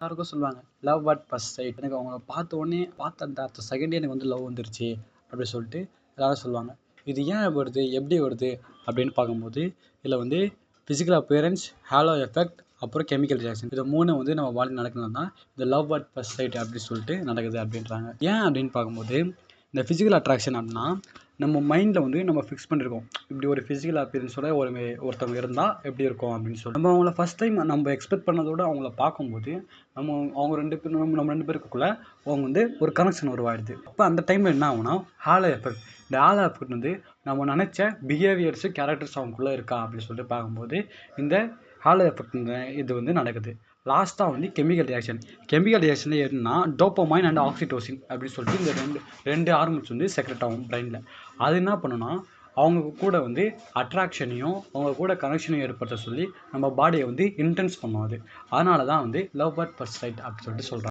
எல்லாருக்கும் சொல்லுவாங்க love at first sight. எனக்கு அவங்கள பார்த்த அந்த அடுத்த செகண்டே எனக்கு வந்து லவ் வந்துருச்சு அப்படி சொல்லிட்டு எல்லாரும் சொல்லுவாங்க. இது ஏன் வருது, எப்படி வருது அப்படின்னு பார்க்கும்போது இதில் வந்து ஃபிசிக்கல் அப்பியரன்ஸ், ஹாலோ எஃபெக்ட், அப்புறம் கெமிக்கல் ரியாக்ஷன், இது 3 வந்து நம்ம பாடியில் நடக்கிறது தான் இந்த லவ் அட் ஃபர்ஸ்ட் சைட் அப்படி சொல்லிட்டு நடக்குது அப்படின்றாங்க. ஏன் அப்படின்னு பார்க்கும்போது இந்த ஃபிசிக்கல் அட்ராக்ஷன் அப்படின்னா நம்ம மைண்டில் வந்து நம்ம ஃபிக்ஸ் பண்ணியிருக்கோம். இப்படி ஒரு ஃபிசிக்கல் அப்பியரன்ஸோட ஒருத்தவங்க இருந்தால் எப்படி இருக்கும் அப்படின்னு சொல்லி நம்ம அவங்கள ஃபஸ்ட் டைம் நம்ம எக்ஸ்பெக்ட் பண்ணதோட அவங்கள பார்க்கும்போது அவங்க 2 பேரும் நம்ம 2 பேருக்குள்ளே அவங்க வந்து ஒரு கனெக்ஷன் உருவாயிடுது. அப்போ அந்த டைமில் என்ன ஆகும்னா ஹாலோ எஃபெக்ட். இந்த ஹாலோ எஃபெக்ட் வந்து நம்ம நினச்ச பிஹேவியர்ஸு, கேரக்டர்ஸ் அவங்களுக்குள்ளே இருக்கா அப்படின்னு சொல்லிட்டு பார்க்கும்போது இந்த ஹாலோ எஃபெக்ட் இது வந்து நடக்குது. லாஸ்ட்டாக வந்து கெமிக்கல் ரியாக்ஷன். கெமிக்கல் ரியாக்ஷனில் என்னன்னா டோப்பமைன் அண்ட் ஆக்சிடோசின் அப்படின்னு சொல்லிட்டு இந்த ரெண்டு ஹார்மோன்ஸ் வந்து செக்ரெட் ஆகும் பிரெயினில். அது என்ன பண்ணுன்னா அவங்க கூட வந்து அட்ராக்ஷனையும் அவங்க கூட கனெக்ஷனையும் ஏற்படுத்த சொல்லி நம்ம பாடியை வந்து இன்டென்ஸ் பண்ணும். அதனால தான் வந்து லவ் அட் ஃபர்ஸ்ட் சைட் அப்படின்னு சொல்லிட்டு சொல்கிறாங்க.